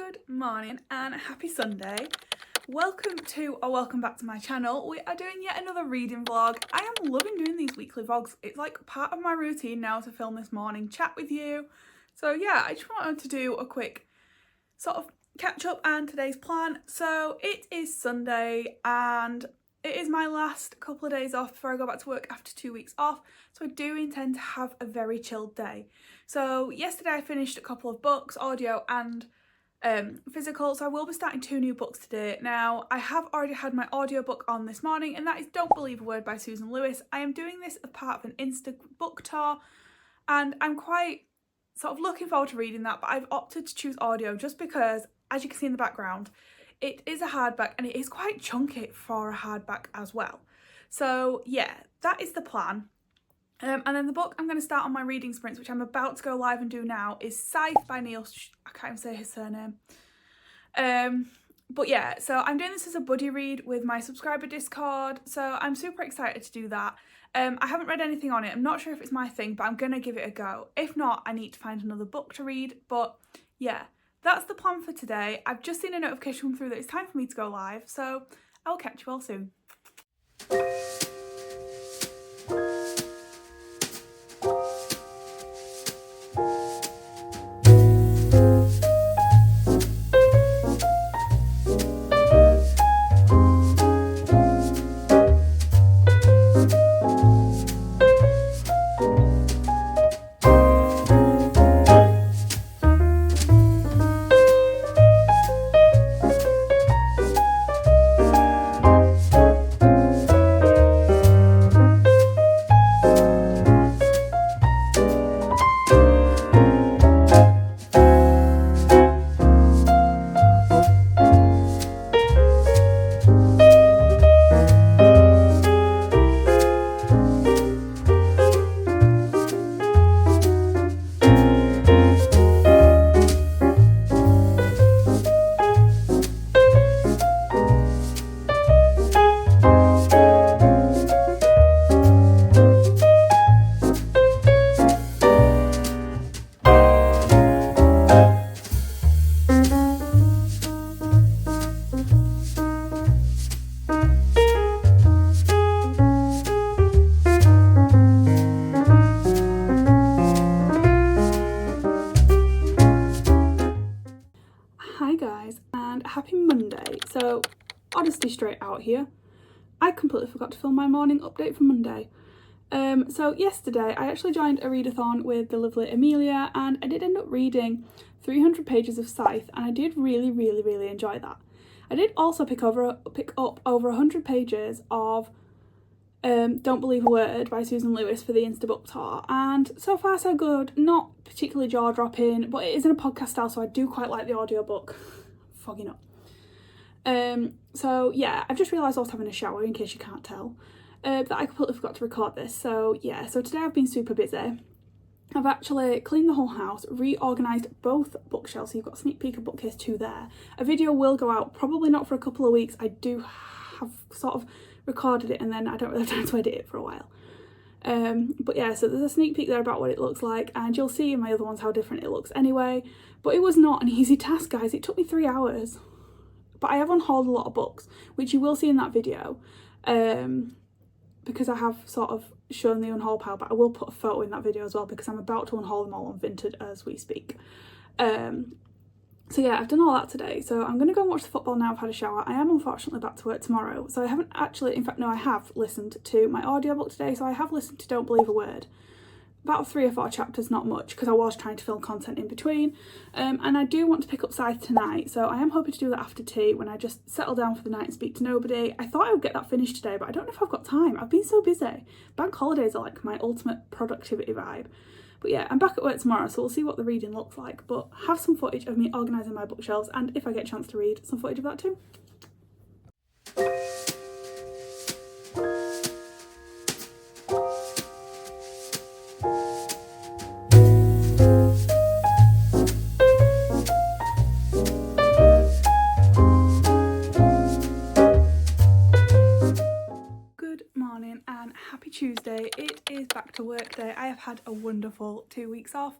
Good morning and happy Sunday. Welcome back to my channel. We are doing yet another reading vlog. I am loving doing these weekly vlogs. It's like part of my routine now to film this morning chat with you. So yeah, I just wanted to do a quick sort of catch up and today's plan. So it is Sunday and it is my last couple of days off before I go back to work after 2 weeks off. So I do intend to have a very chilled day. So yesterday I finished a couple of books, audio and physical, so I will be starting 2 new books today. Now, I have already had my audiobook on this morning, and that is Don't Believe a Word by Susan Lewis. I am doing this as part of an Insta book tour, and I'm quite sort of looking forward to reading that, but I've opted to choose audio just because, as you can see in the background, it is a hardback, and it is quite chunky for a hardback as well. So yeah, that is the plan. And then the book I'm going to start on my reading sprints, which I'm about to go live and do now, is Scythe by Neil. I can't even say his surname. But yeah, so I'm doing this as a buddy read with my subscriber Discord, so I'm super excited to do that. I haven't read anything on it. I'm not sure if it's my thing, but I'm going to give it a go. If not, I need to find another book to read. But yeah, that's the plan for today. I've just seen a notification come through that it's time for me to go live, so I'll catch you all soon. Hi guys, and happy Monday. So, honesty straight out here, I completely forgot to film my morning update for Monday. So yesterday I actually joined a readathon with the lovely Amelia, and I did end up reading 300 pages of Scythe, and I did really enjoy that. I did also pick up over 100 pages of Don't Believe a Word by Susan Lewis for the Insta book tour, and so far so good. Not particularly jaw-dropping, but it is in a podcast style, so I do quite like the audiobook. Fogging up. So yeah, I've just realised I was having a shower, in case you can't tell, that I completely forgot to record this. So yeah, so today I've been super busy. I've actually cleaned the whole house, reorganised both bookshelves, so you've got a sneak peek of bookcase 2 there. A video will go out, probably not for a couple of weeks. I do have sort of recorded it and then I don't really have time to edit it for a while. But yeah, so there's a sneak peek there about what it looks like, and you'll see in my other ones how different it looks anyway. But it was not an easy task, guys. It took me 3 hours. But I have unhauled a lot of books, which you will see in that video, because I have sort of shown the unhaul pile, but I will put a photo in that video as well because I'm about to unhaul them all on Vinted as we speak. So yeah, I've done all that today, so I'm going to go and watch the football now I've had a shower. I am unfortunately back to work tomorrow, so I haven't actually, in fact no, I have listened to my audiobook today, so I have listened to Don't Believe a Word. About 3 or 4 chapters, not much, because I was trying to film content in between. And I do want to pick up Scythe tonight, so I am hoping to do that after tea when I just settle down for the night and speak to nobody. I thought I would get that finished today, but I don't know if I've got time. I've been so busy. Bank holidays are like my ultimate productivity vibe. But yeah, I'm back at work tomorrow, so we'll see what the reading looks like, but have some footage of me organising my bookshelves, and if I get a chance to read, some footage of that too. Happy Tuesday. It is back to work day. I have had a wonderful 2 weeks off.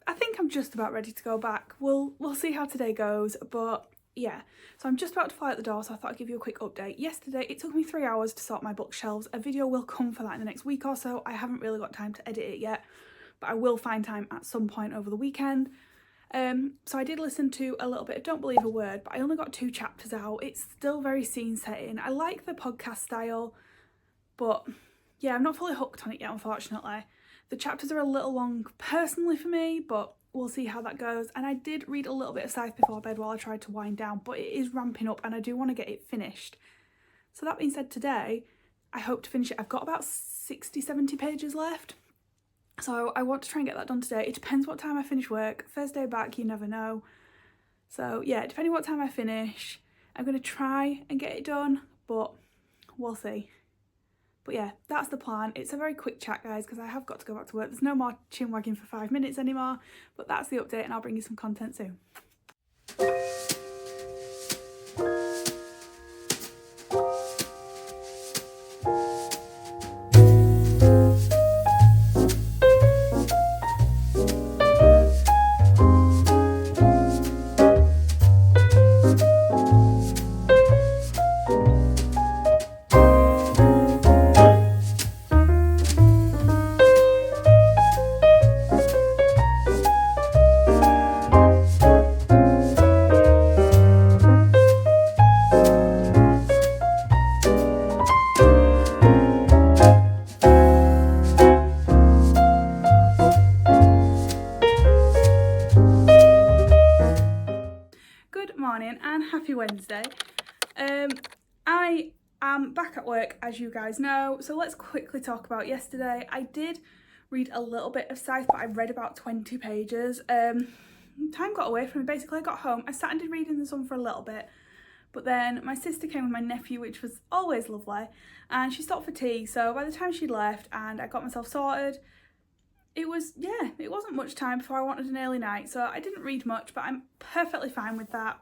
I think I'm just about ready to go back. We'll see how today goes, but yeah. So I'm just about to fly out the door, so I thought I'd give you a quick update. Yesterday, it took me 3 hours to sort my bookshelves. A video will come for that in the next week or so. I haven't really got time to edit it yet, but I will find time at some point over the weekend. So I did listen to a little bit of Don't Believe a Word, but I only got 2 chapters out. It's still very scene setting. I like the podcast style, but yeah, I'm not fully hooked on it yet, unfortunately. The chapters are a little long personally for me, but we'll see how that goes. And I did read a little bit of Scythe before bed while I tried to wind down, but it is ramping up and I do want to get it finished. So that being said, today I hope to finish it. I've got about 60-70 pages left, so I want to try and get that done today. It depends what time I finish work. First day back, you never know. So yeah, depending what time I finish, I'm going to try and get it done, but we'll see. But yeah, that's the plan. It's a very quick chat, guys, because I have got to go back to work. There's no more chin wagging for 5 minutes anymore, but that's the update and I'll bring you some content soon. And happy Wednesday. I am back at work, as you guys know, so let's quickly talk about yesterday. I did read a little bit of Scythe, but I read about 20 pages. Time got away from me. Basically, I got home, I sat and did Reading the Sun for a little bit, but then my sister came with my nephew, which was always lovely, and she stopped for tea. So by the time she'd left and I got myself sorted, it wasn't much time before I wanted an early night, so I didn't read much, but I'm perfectly fine with that.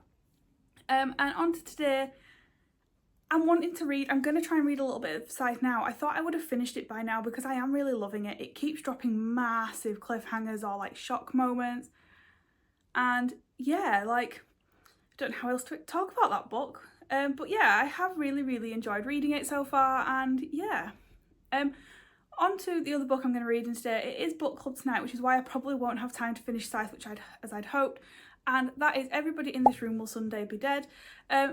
And on to today, I'm wanting to read. I'm going to try and read a little bit of Scythe now. I thought I would have finished it by now because I am really loving it. It keeps dropping massive cliffhangers or like shock moments. And yeah, like, I don't know how else to talk about that book. But yeah, I have really enjoyed reading it so far, and yeah. On to the other book I'm going to read today. It is book club tonight, which is why I probably won't have time to finish Scythe, as I'd hoped. And that is Everybody in This Room Will Someday Be Dead.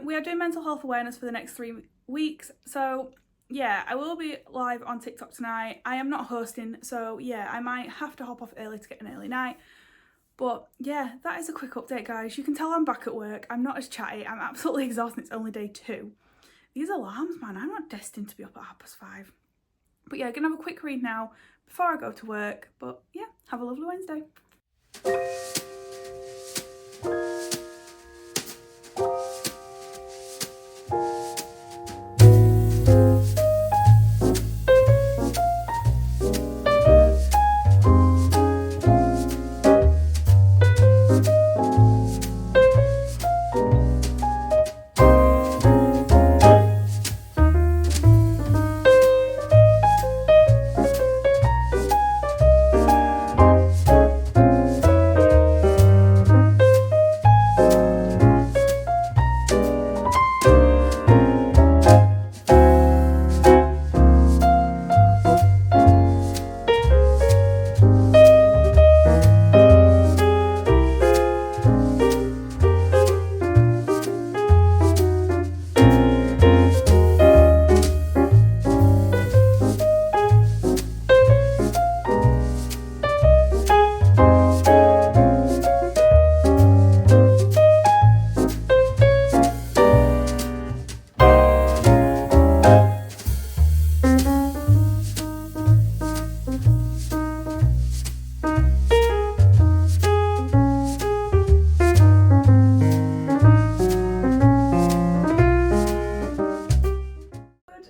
We are doing mental health awareness for the next 3 weeks, so yeah, I will be live on TikTok tonight. I am not hosting, so yeah, I might have to hop off early to get an early night. But yeah, that is a quick update, guys. You can tell I'm back at work. I'm not as chatty. I'm absolutely exhausted. It's only day 2. These alarms, man, I'm not destined to be up at 5:30. But yeah, gonna have a quick read now before I go to work. But yeah, have a lovely Wednesday.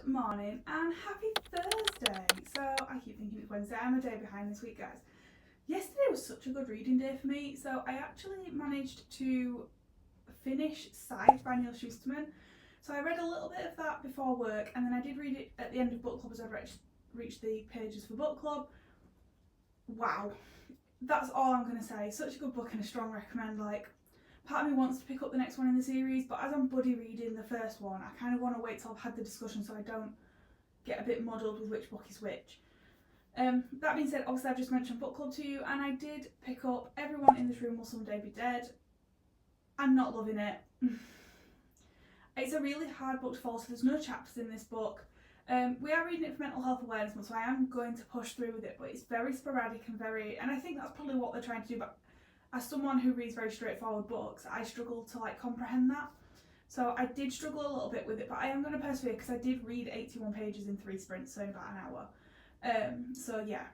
Morning and happy Thursday. So I keep thinking it's Wednesday. I'm a day behind this week, guys. Yesterday was such a good reading day for me, so I actually managed to finish Scythe by Neil Shusterman. So I read a little bit of that before work, and then I did read it at the end of book club as I reached the pages for book club. Wow, that's all I'm going to say. Such a good book and a strong recommend. Like, part of me wants to pick up the next one in the series, but as I'm buddy reading the first one, I kind of want to wait till I've had the discussion so I don't get a bit muddled with which book is which. That being said, obviously I've just mentioned book club to you, and I did pick up Everyone in This Room Will Someday Be Dead. I'm not loving it. It's a really hard book to follow, so there's no chapters in this book. We are reading it for Mental Health Awareness Month, so I am going to push through with it, but it's very sporadic and I think that's probably what they're trying to do, but as someone who reads very straightforward books, I struggle to like comprehend that. So I did struggle a little bit with it, but I am going to persevere because I did read 81 pages in 3 sprints, so in about an hour. So yeah,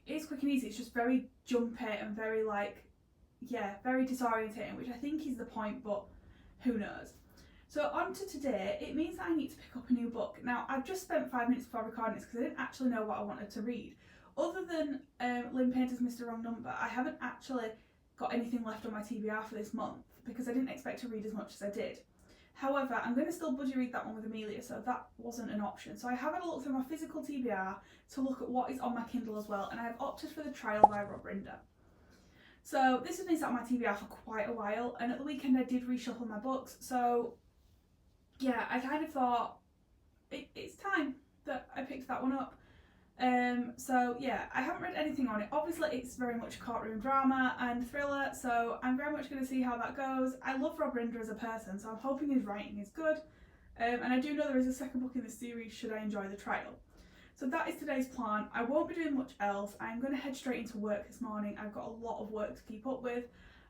it's quick and easy. It's just very jumpy and very very disorientating, which I think is the point, but who knows. So on to today, it means that I need to pick up a new book. Now, I've just spent 5 minutes before recording this because I didn't actually know what I wanted to read. Other than Lynn Painter's Mr. Wrong Number, I haven't actually got anything left on my TBR for this month because I didn't expect to read as much as I did. However, I'm going to still buddy read that one with Amelia, so that wasn't an option. So I have had a look through my physical TBR to look at what is on my Kindle as well, and I have opted for The Trial by Rob Rinder. So this has been sat on my TBR for quite a while, and at the weekend I did reshuffle my books, so yeah, I kind of thought it's time that I picked that one up. So yeah, I haven't read anything on it. Obviously it's very much a courtroom drama and thriller, so I'm very much going to see how that goes. I love Rob Rinder as a person, so I'm hoping his writing is good. And I do know there is a second book in the series should I enjoy The Trial. So that is today's plan. I won't be doing much else. I'm going to head straight into work this morning. I've got a lot of work to keep up with.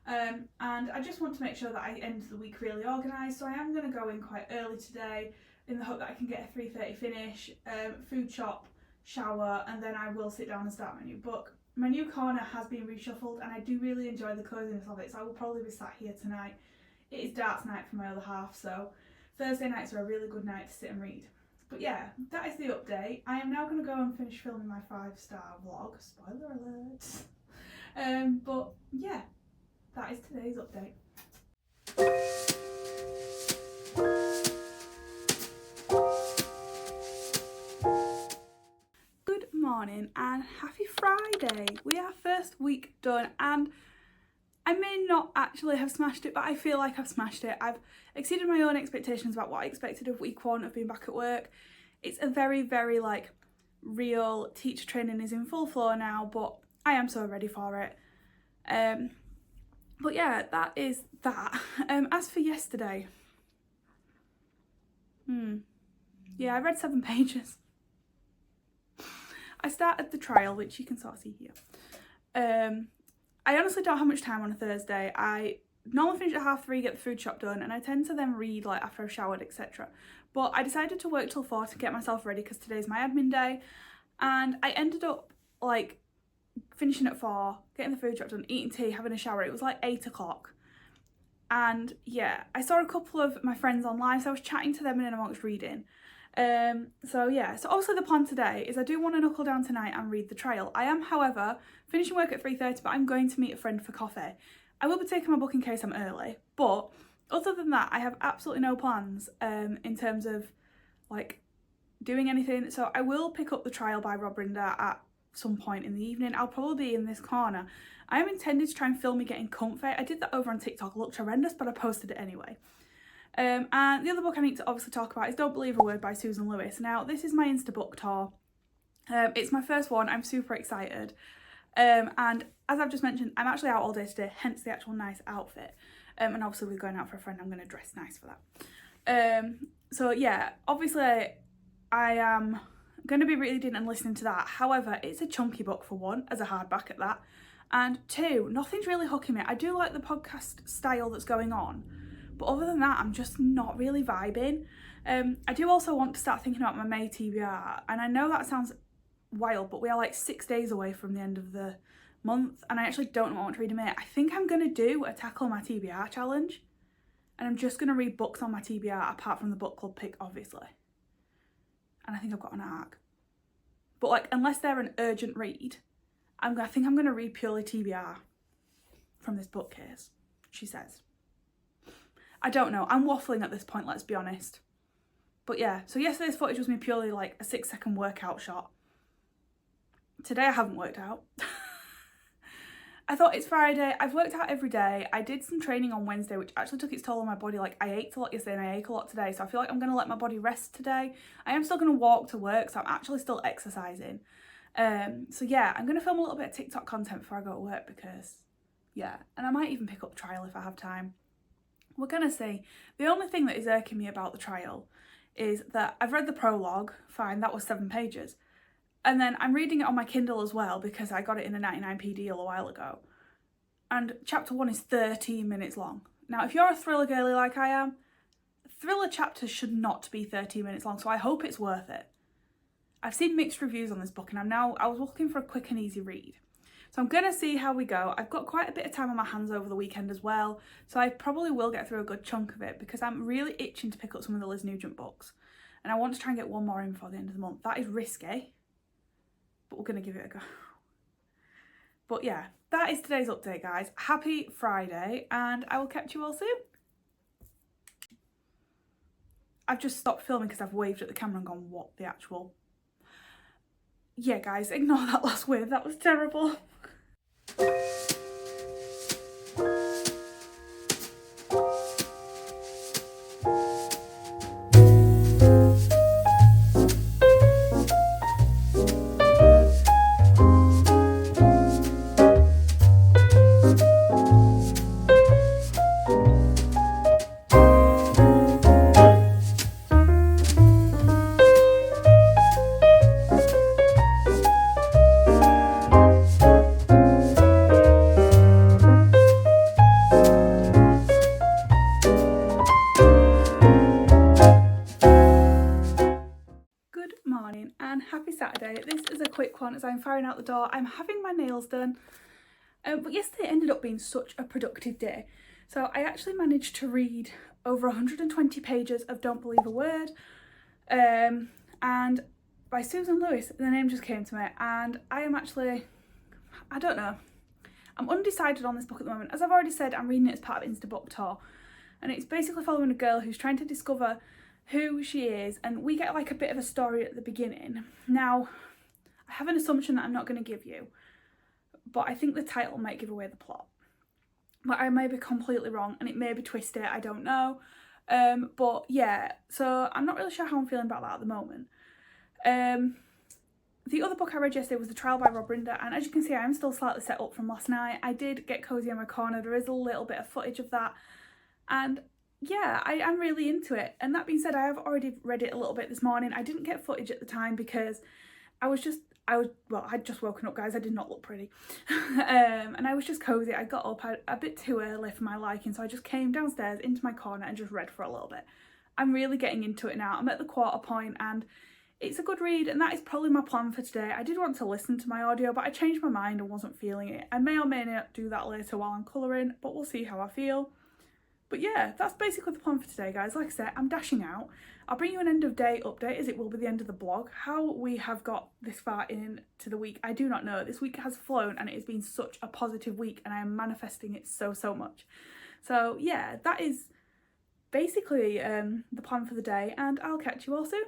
And I just want to make sure that I end the week really organised, so I am going to go in quite early today in the hope that I can get a 3:30 finish, food shop, shower, and then I will sit down and start my new book. My new corner has been reshuffled and I do really enjoy the coziness of it, so I will probably be sat here tonight. It is darts night for my other half, so Thursday nights are a really good night to sit and read. But yeah, that is the update. I am now going to go and finish filming my 5-star vlog, spoiler alert. But yeah, that is today's update. Good morning and happy Friday. We are first week done, and I may not actually have smashed it, but I feel like I've smashed it. I've exceeded my own expectations about what I expected of week 1 of being back at work. It's a very, very real teacher training is in full flow now, but I am so ready for it. But yeah, that is that. As for yesterday, yeah, I read 7 pages. I started The Trial, which you can sort of see here. I honestly don't have much time on a Thursday. I normally finish at 3:30, get the food shop done, and I tend to then read after I've showered, etc. But I decided to work till 4 to get myself ready because today's my admin day, and I ended up finishing at 4, getting the food shop done, eating tea, having a shower. It was 8 o'clock. And yeah, I saw a couple of my friends online, so I was chatting to them and then amongst reading. So yeah, so obviously the plan today is I do want to knuckle down tonight and read The Trial. I am, however, finishing work at 3:30, but I'm going to meet a friend for coffee. I will be taking my book in case I'm early, but other than that, I have absolutely no plans in terms of doing anything. So I will pick up The Trial by Rob Rinder at some point in the evening. I'll probably be in this corner. I am intended to try and film me getting comfy. I did that over on TikTok. It looked horrendous, but I posted it anyway. And the other book I need to obviously talk about is Don't Believe a Word by Susan Lewis. Now, this is my Insta book tour. It's my first one. I'm super excited. And as I've just mentioned, I'm actually out all day today, hence the actual nice outfit. And obviously we're going out for a friend. I'm going to dress nice for that. So yeah, obviously I am going to be reading and listening to that. However, it's a chunky book for 1, as a hardback at that. And 2, nothing's really hooking me. I do like the podcast style that's going on, but other than that, I'm just not really vibing. I do also want to start thinking about my May TBR, and I know that sounds wild, but we are 6 days away from the end of the month, and I actually don't know what I want to read in May. I think I'm going to do a tackle my TBR challenge, and I'm just going to read books on my TBR apart from the book club pick, obviously. And I think I've got an arc. But unless they're an urgent read, I think I'm going to read purely TBR from this bookcase, she says. I don't know. I'm waffling at this point, let's be honest. But yeah, so yesterday's footage was me purely a 6-second workout shot. Today I haven't worked out. I thought it's Friday, I've worked out every day. I did some training on Wednesday, which actually took its toll on my body. Like, I ate a lot yesterday and I ate a lot today, so I feel like I'm going to let my body rest today. I am still going to walk to work, so I'm actually still exercising. So yeah, I'm going to film a little bit of TikTok content before I go to work because, yeah, and I might even pick up the trial if I have time. We're going to see. The only thing that is irking me about the trial is that I've read the prologue, fine, that was 7 pages. And then I'm reading it on my Kindle as well because I got it in a 99p deal a while ago. And chapter 1 is 13 minutes long. Now, if you're a thriller girly like I am, thriller chapters should not be 13 minutes long, so I hope it's worth it. I've seen mixed reviews on this book and I was looking for a quick and easy read. So I'm going to see how we go. I've got quite a bit of time on my hands over the weekend as well, so I probably will get through a good chunk of it because I'm really itching to pick up some of the Liz Nugent books. And I want to try and get one more in before the end of the month. That is risky, but we're going to give it a go. But yeah, that is today's update, guys. Happy Friday, and I will catch you all soon. I've just stopped filming because I've waved at the camera and gone, what the actual... Yeah, guys, ignore that last wave. That was terrible. And happy Saturday. This is a quick one as I'm firing out the door. I'm having my nails done, but yesterday ended up being such a productive day. So I actually managed to read over 120 pages of Don't Believe a Word, and by Susan Lewis. The name just came to me, and I am actually, I don't know, I'm undecided on this book at the moment. As I've already said, I'm reading it as part of Insta Book Tour, and it's basically following a girl who's trying to discover who she is, and we get like a bit of a story at the beginning. Now, I have an assumption that I'm not going to give you, but I think the title might give away the plot. But I may be completely wrong, and it may be twisted, I don't know. But yeah, so I'm not really sure how I'm feeling about that at the moment. The other book I read yesterday was The Trial by Rob Rinder, and as you can see, I am still slightly set up from last night. I did get cozy in my corner. There is a little bit of footage of that, and yeah, I am really into it. And that being said, I have already read it a little bit this morning. I didn't get footage at the time because I'd just woken up, guys. I did not look pretty. And I was just cozy. I got up a bit too early for my liking, so I just came downstairs into my corner and just read for a little bit. I'm really getting into it now. I'm at the quarter point and it's a good read, and that is probably my plan for today. I did want to listen to my audio, but I changed my mind and wasn't feeling it. I may or may not do that later while I'm colouring, but we'll see how I feel. But yeah, that's basically the plan for today, guys. Like I said, I'm dashing out. I'll bring you an end of day update, as it will be the end of the blog. How we have got this far into the week, I do not know. This week has flown and it has been such a positive week, and I am manifesting it so much. So yeah, that is basically the plan for the day, and I'll catch you all soon.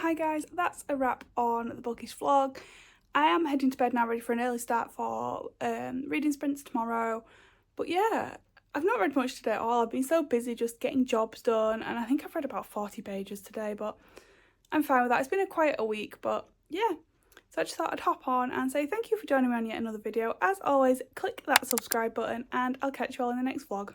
Hi guys, that's a wrap on the bookish vlog. I am heading to bed now, ready for an early start for reading sprints tomorrow. But yeah, I've not read much today at all. I've been so busy just getting jobs done, and I think I've read about 40 pages today, but I'm fine with that. It's been a quieter week, but yeah. So I just thought I'd hop on and say thank you for joining me on yet another video. As always, click that subscribe button, and I'll catch you all in the next vlog.